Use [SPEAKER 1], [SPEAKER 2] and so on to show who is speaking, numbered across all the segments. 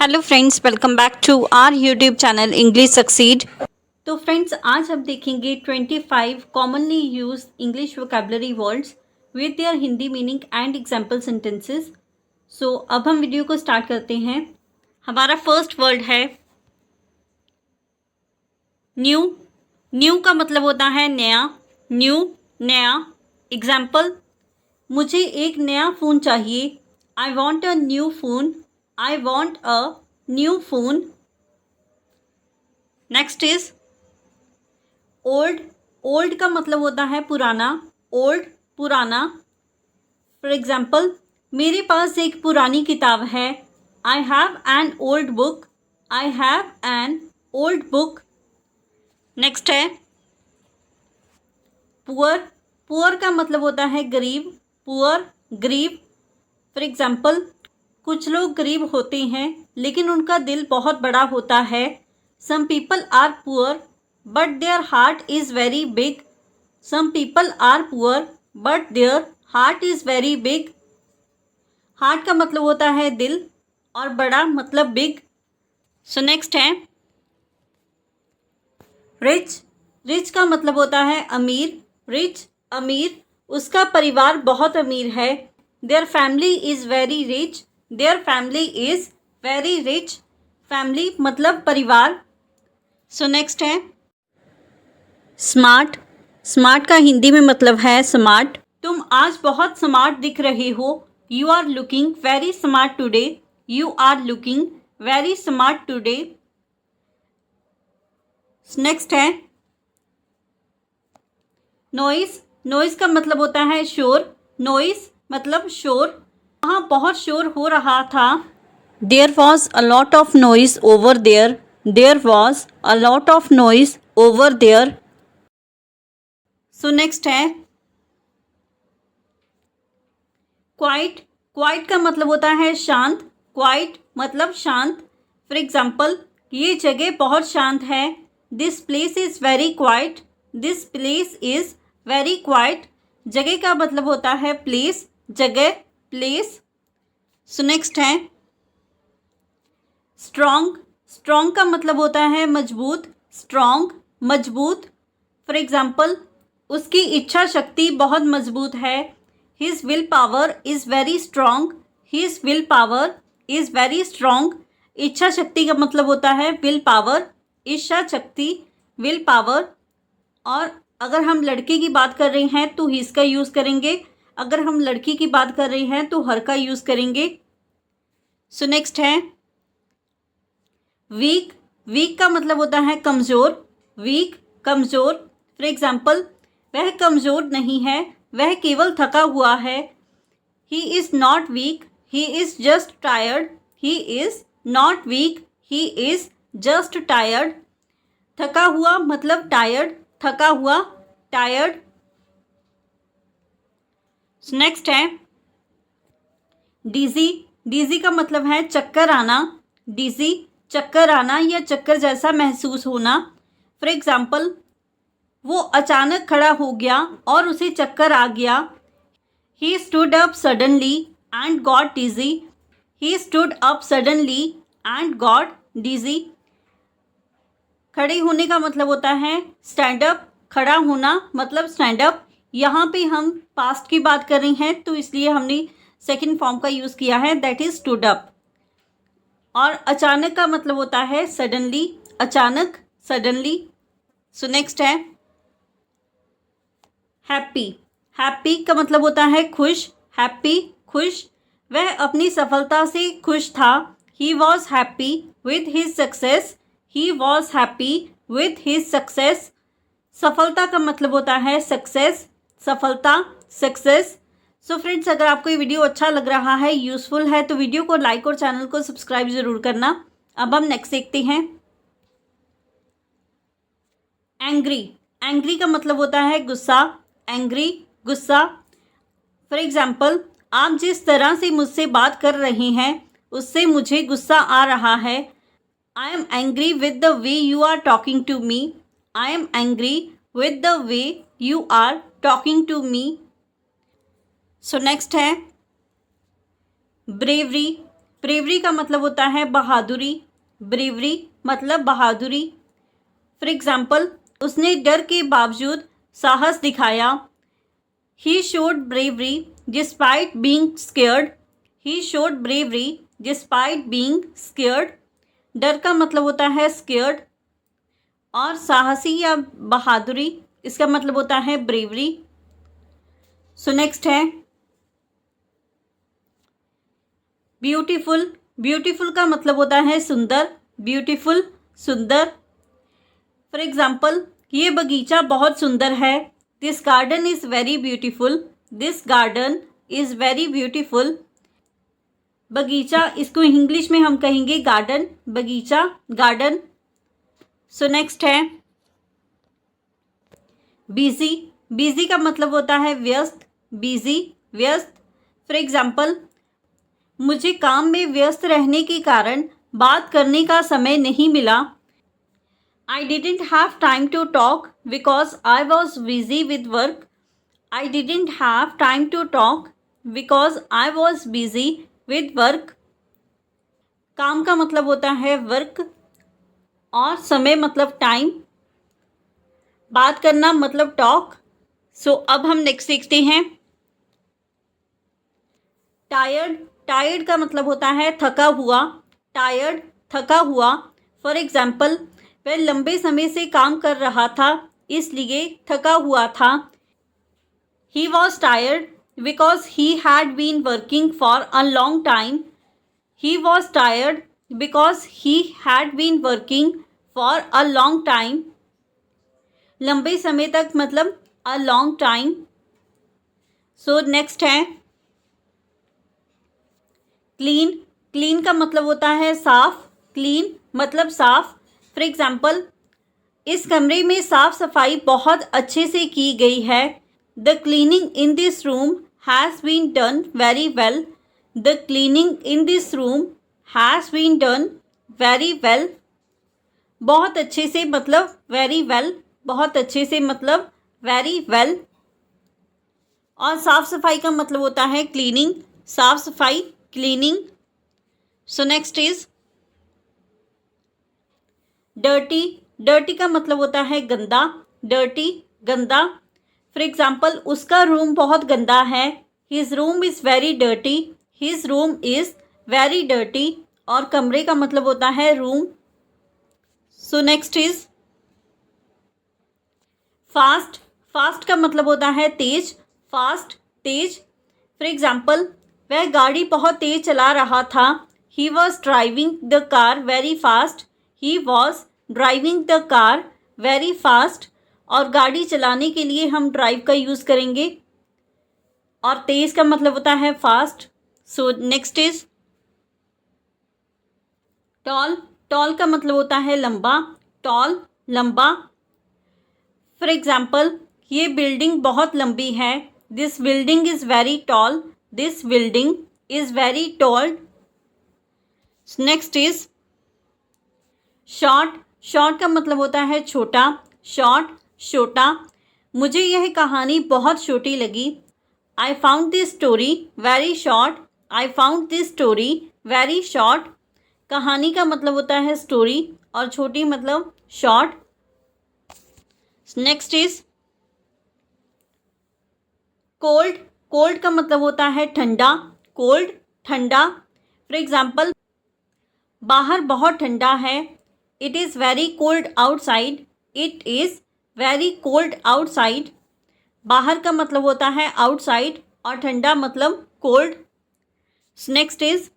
[SPEAKER 1] Hello friends, welcome back to our YouTube channel English succeed. तो friends, आज हम देखेंगे 25 commonly use English vocabulary words with their Hindi meaning and example sentences. So अब हम video को start करते हैं। हमारा फर्स्ट वर्ड है न्यू। न्यू का मतलब होता है नया। न्यू, नया। एग्जाम्पल, मुझे एक नया फ़ोन चाहिए। I want a new phone. I want a new phone. Next is old. Old का मतलब होता है पुराना। Old, पुराना। For example, मेरे पास एक पुरानी किताब है। I have an old book. I have an old book. Next है poor. Poor का मतलब होता है गरीब। Poor, गरीब। For example, कुछ लोग गरीब होते हैं लेकिन उनका दिल बहुत बड़ा होता है। Some people are poor but their heart is very big. Some people are poor but their heart is very big. Heart का मतलब होता है दिल और बड़ा मतलब बिग। सो नेक्स्ट है रिच। रिच का मतलब होता है अमीर। रिच, अमीर। उसका परिवार बहुत अमीर है। Their family is very rich. Their family is very rich. Family मतलब परिवार। सो नेक्स्ट है स्मार्ट। स्मार्ट का हिंदी में मतलब है स्मार्ट। तुम आज बहुत स्मार्ट दिख रहे हो। You are looking very smart today. You are looking very smart today. Next है नॉइस। नॉइस का मतलब होता है शोर। नॉइस मतलब शोर। वहाँ बहुत शोर हो रहा था। There was a lot of noise over there. There was a lot of noise over there. So next है क्वाइट। क्वाइट का मतलब होता है शांत। क्वाइट मतलब शांत। फॉर एग्जाम्पल, ये जगह बहुत शांत है। This place is very quite. This place is very quite. जगह का मतलब होता है प्लेस, जगह, प्लेस। सो नेक्स्ट है स्ट्रॉन्ग। स्ट्रॉन्ग का मतलब होता है मजबूत। स्ट्रॉन्ग, मजबूत। फॉर एग्जाम्पल, उसकी इच्छा शक्ति बहुत मजबूत है। His will power is very strong. His will power is very strong. इच्छा शक्ति का मतलब होता है विल पावर। इच्छा शक्ति, विल पावर। और अगर हम लड़के की बात कर रहे हैं तो हिज का यूज़ करेंगे। अगर हम लड़की की बात कर रहे हैं तो हर का यूज़ करेंगे। सो नेक्स्ट है वीक। वीक का मतलब होता है कमज़ोर। वीक, कमज़ोर। फॉर एग्जाम्पल, वह कमज़ोर नहीं है, वह केवल थका हुआ है। He is not weak, he is just tired. He is not weak, he is just tired. थका हुआ मतलब टायर्ड। थका हुआ, टायर्ड। नेक्स्ट है डिजी। डिजी का मतलब है चक्कर आना। डिजी, चक्कर आना या चक्कर जैसा महसूस होना। फॉर एग्जाम्पल, वो अचानक खड़ा हो गया और उसे चक्कर आ गया। He stood up suddenly and got dizzy. He stood up suddenly and got dizzy. खड़े होने का मतलब होता है स्टैंड अप। खड़ा होना मतलब स्टैंड अप। यहाँ पे हम पास्ट की बात कर रहे हैं तो इसलिए हमने सेकंड फॉर्म का यूज़ किया है, दैट इज स्टूड अप। और अचानक का मतलब होता है सडनली। अचानक, सडनली। सो नेक्स्ट है हैप्पी। हैप्पी का मतलब होता है खुश। हैप्पी, खुश। वह अपनी सफलता से खुश था। He was happy with his success. He was happy with his success. सफलता का मतलब होता है सक्सेस। सफलता, सक्सेस। सो फ्रेंड्स, अगर आपको ये वीडियो अच्छा लग रहा है, यूज़फुल है, तो वीडियो को लाइक और चैनल को सब्सक्राइब ज़रूर करना। अब हम नेक्स्ट देखते हैं एंग्री। एंग्री का मतलब होता है गुस्सा। एंग्री, गुस्सा। फॉर एग्जाम्पल, आप जिस तरह से मुझसे बात कर रहे हैं उससे मुझे गुस्सा आ रहा है। I am angry with the way you are talking to me. I am angry with the way you are talking to me. So next है ब्रेवरी। ब्रेवरी का मतलब होता है बहादुरी, ब्रेवरी मतलब बहादुरी। फॉर एग्जाम्पल, उसने डर के बावजूद साहस दिखाया। He showed bravery despite being scared, he showed bravery despite being scared. डर का मतलब होता है स्केयर्ड, और साहसी या बहादुरी इसका मतलब होता है ब्रेवरी। सो नेक्स्ट है ब्यूटीफुल। ब्यूटीफुल का मतलब होता है सुंदर, ब्यूटीफुल सुंदर। फॉर एग्जाम्पल, ये बगीचा बहुत सुंदर है। This garden is very beautiful, this garden is very beautiful. बगीचा, इसको इंग्लिश में हम कहेंगे गार्डन, बगीचा गार्डन। सो नेक्स्ट है बिजी। बिजी का मतलब होता है व्यस्त, बिजी व्यस्त। फॉर एग्जाम्पल, मुझे काम में व्यस्त रहने के कारण बात करने का समय नहीं मिला। I didn't have time to talk because I was busy with work. I didn't have time to talk because I was busy with work. काम का मतलब होता है वर्क, और समय मतलब टाइम, बात करना मतलब टॉक। सो अब हम नेक्स्ट देखते हैं टायर्ड। टायर्ड का मतलब होता है थका हुआ, टायर्ड थका हुआ। फॉर एग्जाम्पल, वह लंबे समय से काम कर रहा था इसलिए थका हुआ था। He was tired because he had been working for a long time. He was tired because he had been working for a long time. लंबे समय तक मतलब a long time. So next है क्लीन। क्लीन का मतलब होता है साफ, क्लीन मतलब साफ। फॉर एग्जाम्पल, इस कमरे में साफ सफाई बहुत अच्छे से की गई है। The cleaning in this room has been done very well. The cleaning in this room has been done very well. बहुत अच्छे से मतलब वेरी वेल, बहुत अच्छे से मतलब वेरी वेल। और साफ सफाई का मतलब होता है क्लीनिंग, साफ सफाई cleaning. So next is dirty. Dirty का मतलब होता है गंदा, डर्टी गंदा। फॉर एग्जाम्पल, उसका रूम बहुत गंदा है। His room is very dirty, his room is very dirty. और कमरे का मतलब होता है room. So next is fast. Fast का मतलब होता है तेज, फास्ट तेज। फॉर एग्जाम्पल, वह गाड़ी बहुत तेज चला रहा था। He was driving the car very fast, he was driving the car very fast. और गाड़ी चलाने के लिए हम ड्राइव का यूज़ करेंगे, और तेज का मतलब होता है fast. So next is tall. Tall का मतलब होता है लंबा, टॉल लंबा। फॉर एग्जाम्पल, ये बिल्डिंग बहुत लंबी है। This building is very tall, this building is very tall. Next is short. Short का मतलब होता है छोटा, शॉर्ट छोटा। मुझे यह कहानी बहुत छोटी लगी। I found this story very short, I found this story very short. कहानी का मतलब होता है स्टोरी, और छोटी मतलब short. Next is cold. Cold का मतलब होता है ठंडा, कोल्ड ठंडा। फॉर एग्जाम्पल, बाहर बहुत ठंडा है। It is very cold outside, it is very cold outside. बाहर का मतलब होता है आउटसाइड, और ठंडा मतलब cold. Next is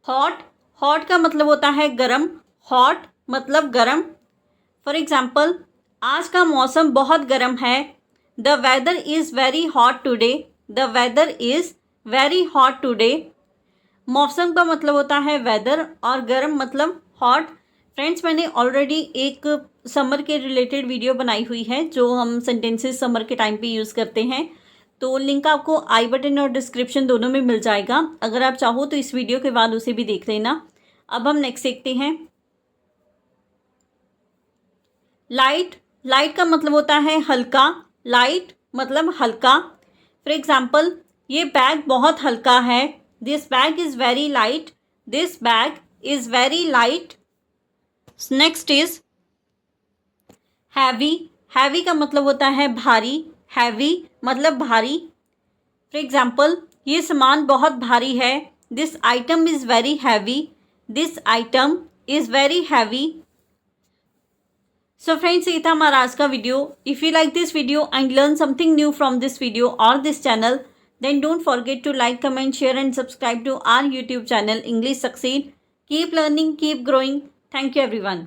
[SPEAKER 1] hot. Hot का मतलब होता है गरम, हॉट मतलब गरम। फॉर एग्जाम्पल, आज का मौसम बहुत गर्म है। The weather is very hot today, the weather is very hot today. मौसम का मतलब होता है वेदर, और गर्म मतलब हॉट। फ्रेंड्स, मैंने ऑलरेडी एक समर के रिलेटेड वीडियो बनाई हुई है जो हम सेंटेंसेस समर के टाइम पे यूज़ करते हैं। तो लिंक आपको आई बटन और डिस्क्रिप्शन दोनों में मिल जाएगा। अगर आप चाहो तो इस वीडियो के बाद उसे भी देख लेना। अब हम नेक्स्ट देखते हैं लाइट। लाइट का मतलब होता है हल्का, लाइट मतलब हल्का। फॉर एग्जाम्पल, ये बैग बहुत हल्का है। This bag is very light. This bag is very light. Next is heavy. Heavy का मतलब होता है भारी। हैवी मतलब भारी। फॉर एग्जाम्पल, ये सामान बहुत भारी है। This item is very heavy. This item is very heavy. So friends, ये था हमारा आज का video. If you like this video and learn something new from this video और this channel, then don't forget to like, comment, share and subscribe to our YouTube channel English Succeed. Keep learning, keep growing. Thank you everyone.